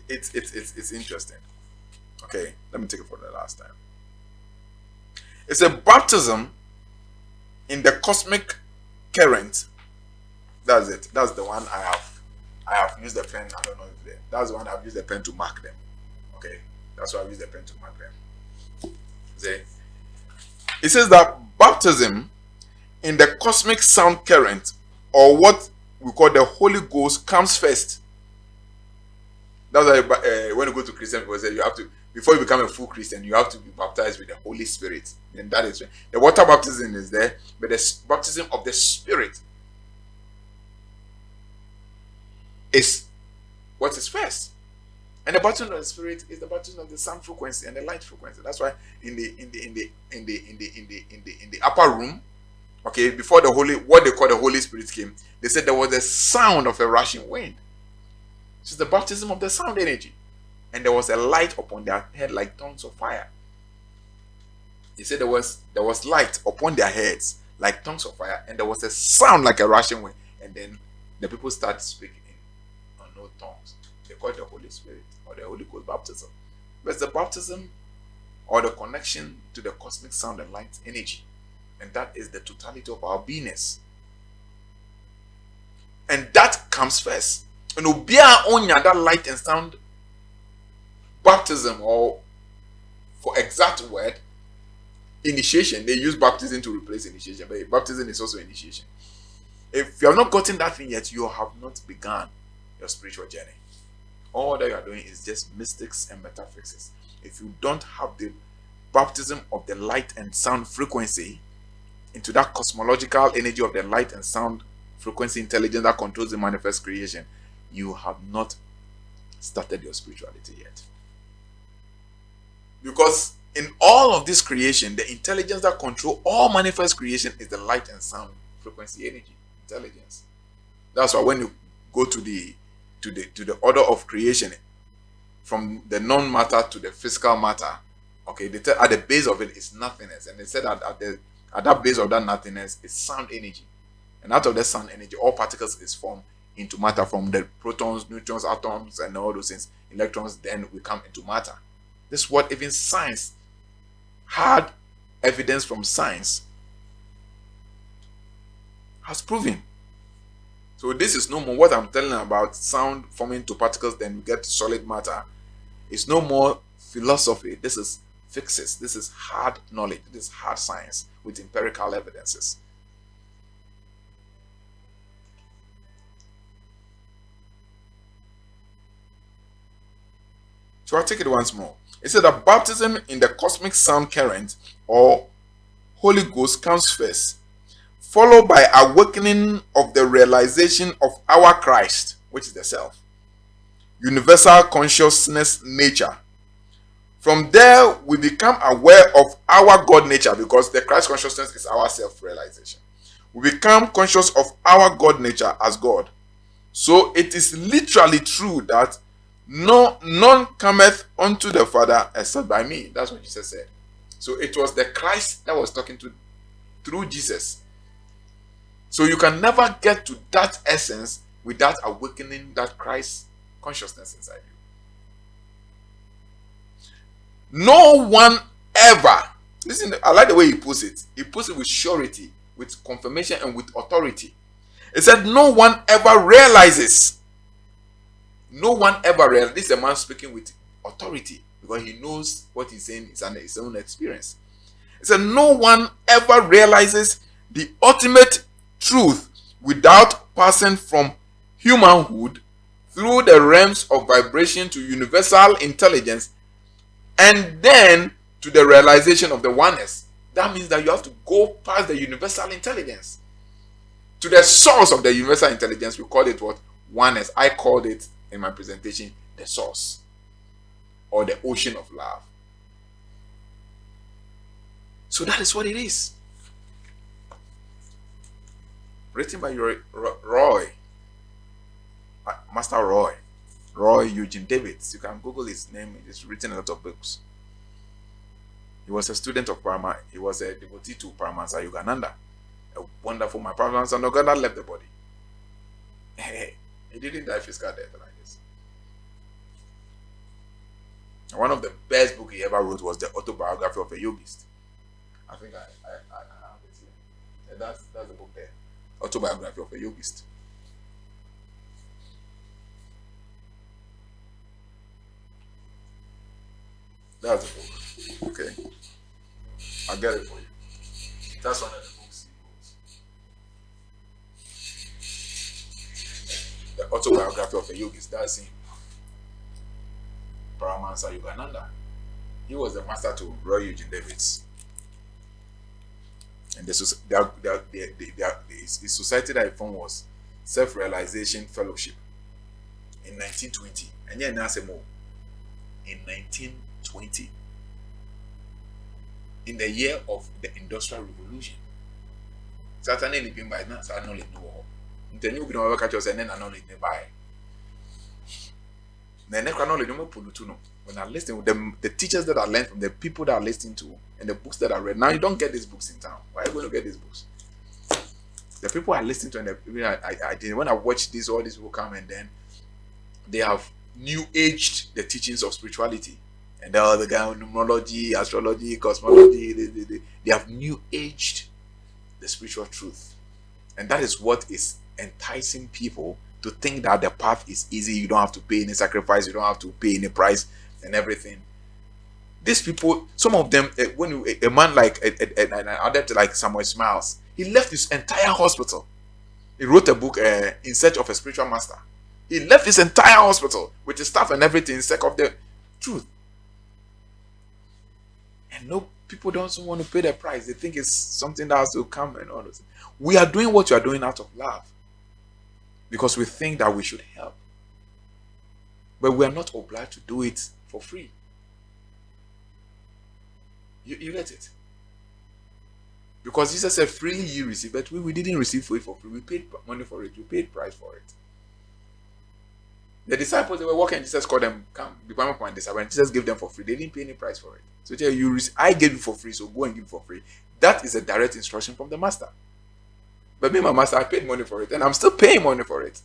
It's interesting. Okay, let me take it for the last time. It's a baptism in the cosmic current. That's it. That's the one I have used the pen. I don't know if that's the one I've used the pen to mark them. Okay, that's why I use the pen to mark them. See, it says that baptism in the cosmic sound current, or what we call the Holy Ghost, comes first. That's why when you go to Christian people, say you have to, before you become a full Christian, you have to be baptized with the Holy Spirit. And that is the water baptism is there, but the baptism of the Spirit is what is first. And the baptism of the Spirit is the baptism of the sound frequency and the light frequency. That's why in the upper room, okay, before what they call the Holy Spirit came, they said there was a sound of a rushing wind. This is the baptism of the sound energy. And there was a light upon their head like tongues of fire. He said there was light upon their heads like tongues of fire, and there was a sound like a rushing wind. And then the people started speaking in unknown tongues. They call it the Holy Spirit or the Holy Ghost baptism. But it's the baptism or the connection to the cosmic sound and light energy. And that is the totality of our beingness. And that comes first. And obia onya that light and sound baptism, or for exact word, initiation. They use baptism to replace initiation, but baptism is also initiation. If you have not gotten that thing yet, you have not begun your spiritual journey. All that you are doing is just mystics and metaphysics. If you don't have the baptism of the light and sound frequency into that cosmological energy of the light and sound frequency intelligence that controls the manifest creation, you have not started your spirituality yet. Because in all of this creation, the intelligence that controls all manifest creation is the light and sound frequency energy intelligence. That's why when you go to the order of creation, from the non-matter to the physical matter, okay, they tell at the base of it is nothingness, and they said that at that base of that nothingness is sound energy, and out of that sound energy, all particles is formed into matter, from the protons, neutrons, atoms, and all those things, electrons. Then we come into matter. This is what even science, hard evidence from science, has proven. So this is no more what I'm telling about sound forming to particles, then we get to solid matter. It's no more philosophy. This is physics. This is hard knowledge. This is hard science with empirical evidences. So I'll take it once more. It said that baptism in the cosmic sound current or Holy Ghost comes first, followed by awakening of the realization of our Christ, which is the self, universal consciousness nature. From there, we become aware of our God nature, because the Christ consciousness is our self-realization. We become conscious of our God nature as God. So it is literally true that none cometh unto the Father except by me. That's what Jesus said. So it was the Christ that was talking to through Jesus. So you can never get to that essence without awakening that Christ consciousness inside you. No one ever, listen, I like the way he puts it. He puts it with surety, with confirmation, and with authority. He said, no one ever realizes. No one ever realizes. This is a man speaking with authority because he knows what he's saying is his own experience. He said, no one ever realizes the ultimate truth without passing from humanhood through the realms of vibration to universal intelligence and then to the realization of the oneness. That means that you have to go past the universal intelligence to the source of the universal intelligence. We call it what? Oneness. I called it in my presentation the source or the ocean of love. So that is what it is. Written by Roy, Master Roy Eugene Davids. You can Google his name. He's written a lot of books. He was a student of Parama. He was a devotee to Paramahansa Yogananda. A wonderful man. Paramahansa Yogananda left the body. He didn't die physical death like this. And one of the best books he ever wrote was the autobiography of a yogist. I think I have it here. Yeah, that's the book there. Autobiography of a yogist. That's the book. Okay. I'll get it for you. That's one of the books he wrote. The autobiography of a yogist. That's him. Paramahansa Yogananda. He was the master to Roy Eugene Davids. And his society that he formed was Self-Realization Fellowship in 1920. And yeah, now more in 1920, in the year of the Industrial Revolution. Certainly living by now, so I know it no more. The new people will catch us and then I know it nearby. The next knowledge no more. When I listen with them, the teachers that I learned from, the people that I listened to, and the books that I read. Now you don't get these books in town. Why are you going to get these books? The people I listened to and the people I did, when I watched this, all these people come and then they have new aged the teachings of spirituality. And the other guy on numerology, astrology, cosmology, they have new aged the spiritual truth. And that is what is enticing people to think that the path is easy. You don't have to pay any sacrifice. You don't have to pay any price and everything. These people, some of them, when a man like an adept like Samuel Smiles, he left his entire hospital. He wrote a book, In Search of a Spiritual Master. He left his entire hospital with his staff and everything in search of the truth. And no, people don't want to pay the price. They think it's something that has to come and all those. We are doing what you are doing out of love because we think that we should help. But we are not obliged to do it for free. You get it? Because Jesus said, freely you receive, but we didn't receive it for free. We paid money for it. We paid price for it. The disciples, they were walking, Jesus called them, come, become my disciple. And Jesus gave them for free. They didn't pay any price for it. So I gave you for free, so go and give it for free. That is a direct instruction from the master. But me, my master, I paid money for it, and I'm still paying money for it.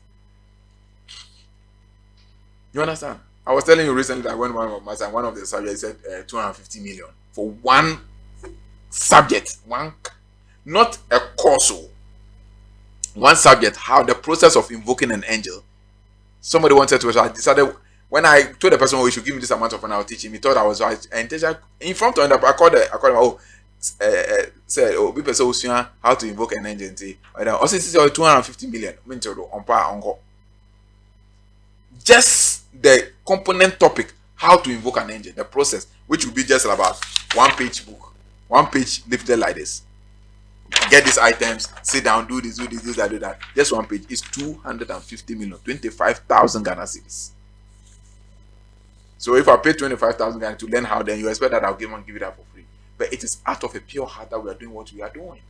You understand? I was telling you recently that when one of the subjects said 250 million for one subject, not a course, one subject, how the process of invoking an angel. Somebody wanted to, so I decided, when I told the person, oh, you should give me this amount of money, I'll teach him. He thought I was right. And in front of him, I called him, said, oh, people say, how to invoke an angel. Also, this is 250 million. Just the component topic, how to invoke an angel, the process, which will be just about one-page book, one-page lifted like this. Get these items, sit down, do this, that, do that. Just one page is 250 million, 25,000 Ghana cedis. So if I pay 25,000 Ghana to learn how, then you expect that I'll give it up for free. But it is out of a pure heart that we are doing what we are doing.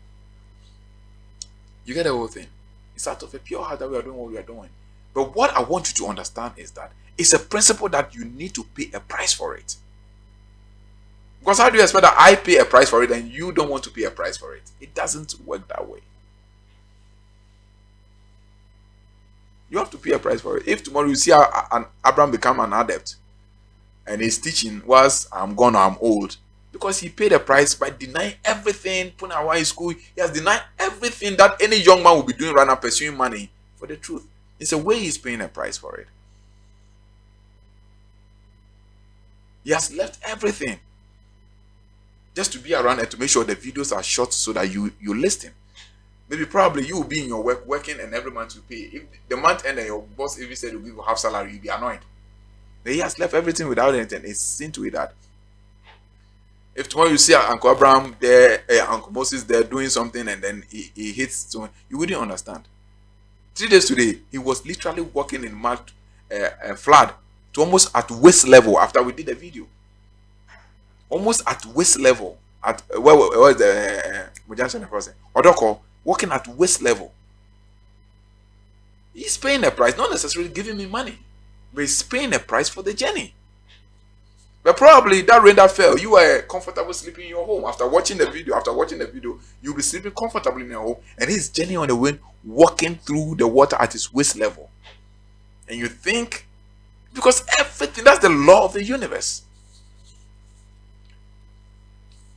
You get the whole thing. It's out of a pure heart that we are doing what we are doing. But what I want you to understand is that it's a principle that you need to pay a price for it. Because how do you expect that I pay a price for it and you don't want to pay a price for it? It doesn't work that way. You have to pay a price for it. If tomorrow you see an Abraham become an adept and his teaching was I'm gone or I'm old, because he paid a price by denying everything, putting away his school, he has denied everything that any young man will be doing right now, pursuing money for the truth. It's a way he's paying a price for it. He has left everything just to be around and to make sure the videos are short so that you listen. Maybe probably you will be in your work working and every month you pay. If the month end and your boss even said you'll give you half salary, you'll be annoyed. But he has left everything without anything. It's seen to it that if tomorrow you see Uncle Abraham there, Uncle Moses there doing something and then he hits someone, you wouldn't understand. 3 days today, he was literally walking in mud, flood to almost at waist level after we did the video. Almost at waist level. At where was the Mujansan person? Odoko walking at waist level. He's paying a price, not necessarily giving me money, but he's paying a price for the journey. But probably that rain that fell, you were comfortable sleeping in your home. After watching the video, you'll be sleeping comfortably in your home. And he's journeying on the wind, walking through the water at his waist level. And you think, because everything, that's the law of the universe.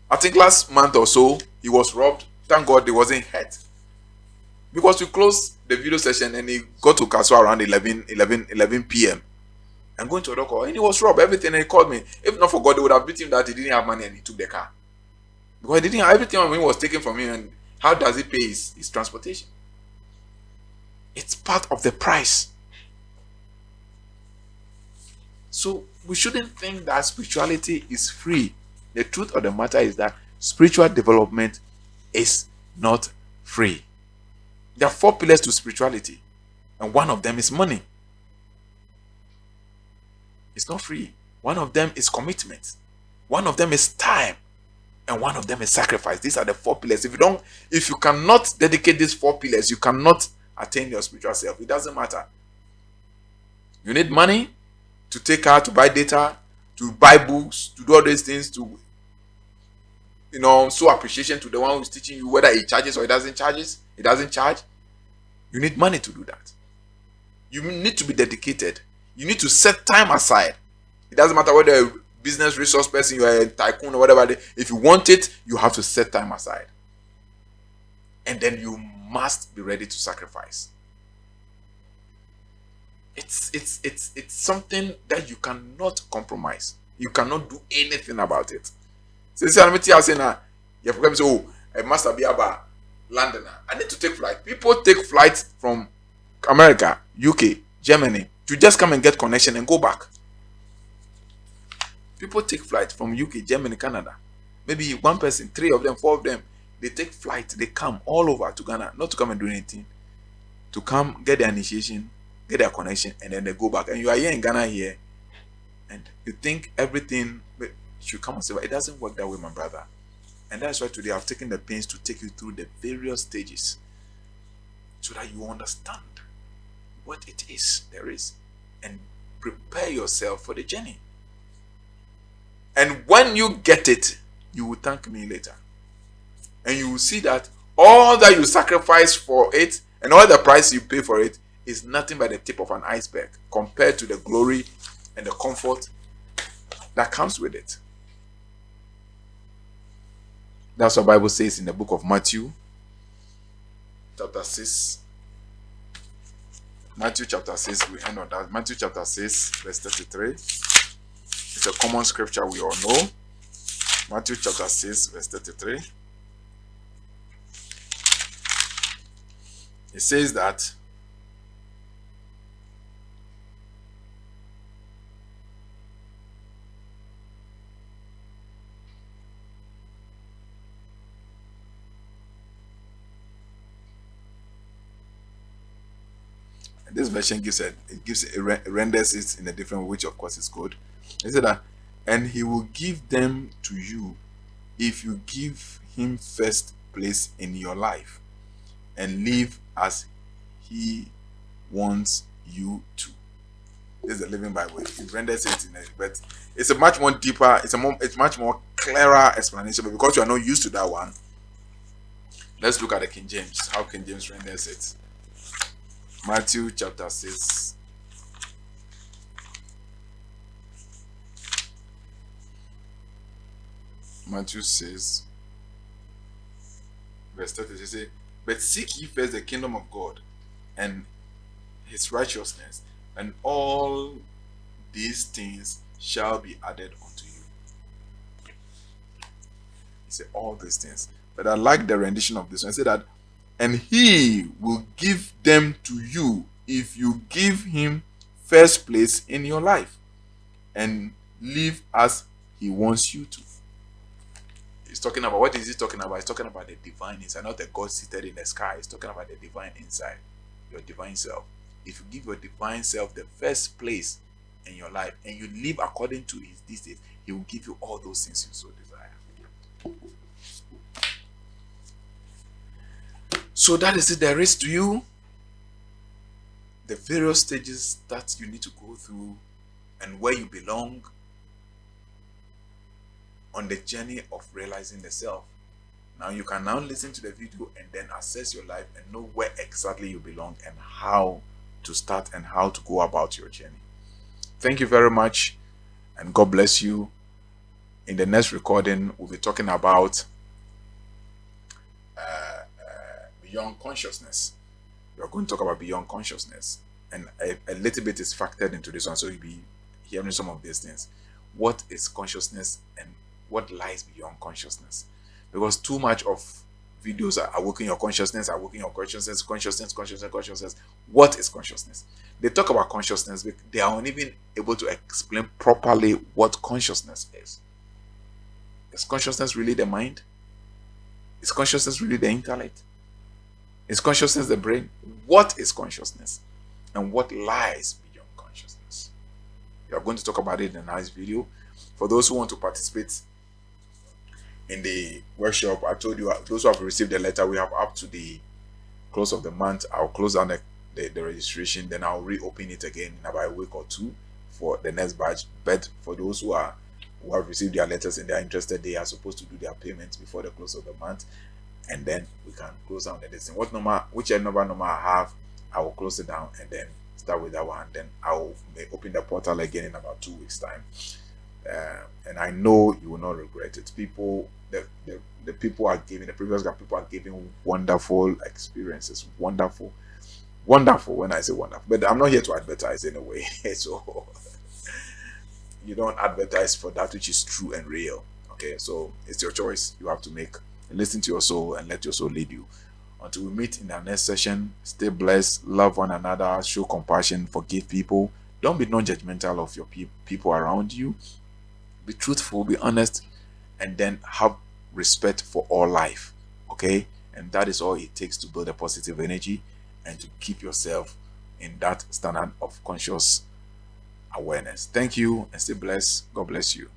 I think last month or so, he was robbed. Thank God he wasn't hurt. Because we closed the video session and he got to Kaswa around 11 p.m. and going to a doctor, and he was robbed, everything, and he called me. If not for God, they would have beat him that he didn't have money and he took the car. Because he didn't have everything on him was taken from him, and how does he pay his transportation? It's part of the price. So we shouldn't think that spirituality is free. The truth of the matter is that spiritual development is not free. There are 4 pillars to spirituality, and one of them is money. It's not free. One of them is commitment. One of them is time. And one of them is sacrifice. These are the 4 pillars. If you cannot dedicate these 4 pillars, you cannot attain your spiritual self. It doesn't matter. You need money to take car, to buy data, to buy books, to do all these things, to show appreciation to the one who's teaching you, whether he charges or he doesn't charge. You need money to do that. You need to be dedicated. You need to set time aside. It doesn't matter whether you're a business resource person, you're a tycoon or whatever. If you want it, you have to set time aside. And then you must be ready to sacrifice. It's something that you cannot compromise. You cannot do anything about it. Since I'm saying now, you have to say, oh, I must be about London. I need to take flight. People take flights from America, UK, Germany to just come and get connection and go back. People take flight from UK, Germany, Canada. Maybe one person, 3 of them, 4 of them, they take flight, they come all over to Ghana, not to come and do anything, to come get their initiation, get their connection, and then they go back. And you are here in Ghana here, and you think everything should come and say, well, it doesn't work that way, my brother. And that's why today I've taken the pains to take you through the various stages so that you understand what it is there is and prepare yourself for the journey. And when you get it, you will thank me later. And you will see that all that you sacrifice for it and all the price you pay for it is nothing but the tip of an iceberg compared to the glory and the comfort that comes with it. That's what the Bible says in the book of Matthew, chapter 6. Matthew chapter 6, we end on that. Matthew chapter 6, verse 33. It's a common scripture we all know. Matthew chapter 6, verse 33. It says that this version renders it in a different way, which of course is good. It said that, and he will give them to you if you give him first place in your life and live as he wants you too. This is the Living Bible. It renders it in it, but it's a much more deeper, it's much more clearer explanation. But because you are not used to that one, let's look at the King James. How King James renders it. Matthew chapter 6. Matthew says, verse 30, he says, but seek ye first the kingdom of God and his righteousness, and all these things shall be added unto you. He said, all these things. But I like the rendition of this one. I said that, and he will give them to you if you give him first place in your life and live as he wants you to. He's talking about, what is he talking about? He's talking about the divine inside, not the God seated in the sky. He's talking about the divine inside, your divine self. If you give your divine self the first place in your life and you live according to his dictates, he will give you all those things you so desire. So that is it. There is to you the various stages that you need to go through and where you belong on the journey of realizing the self. Now you can now listen to the video and then assess your life and know where exactly you belong and how to start and how to go about your journey. Thank you very much, and God bless you. In the next recording, we'll be talking about beyond consciousness. We are going to talk about beyond consciousness, and a little bit is factored into this one, so you'll be hearing some of these things. What is consciousness and what lies beyond consciousness? Because too much of videos are awakening your consciousness, consciousness. What is consciousness? They talk about consciousness, but they are not even able to explain properly what consciousness is. Is consciousness really the mind? Is consciousness really the intellect? Is consciousness the brain? What is consciousness? And what lies beyond consciousness? We are going to talk about it in a nice video. For those who want to participate in the workshop, I told you, those who have received the letter, we have up to the close of the month. I'll close down the registration, then I'll reopen it again in about a week or two for the next batch. But for those who have received their letters and they are interested, they are supposed to do their payments before the close of the month, and then we can close down the listing. Whichever number I have, I will close it down and then start with that one. Then I will open the portal again in about 2 weeks' time. And I know you will not regret it. The people are giving, the previous guy, people are giving wonderful experiences. Wonderful. When I say wonderful. But I'm not here to advertise in a way. So you don't advertise for that which is true and real. Okay, so it's your choice. You have to make. Listen to your soul and let your soul lead you. Until we meet in our next session, stay blessed, love one another, show compassion, forgive people. Don't be non-judgmental of your people around you. Be truthful, be honest, and then have respect for all life. Okay? And that is all it takes to build a positive energy and to keep yourself in that standard of conscious awareness. Thank you and stay blessed. God bless you.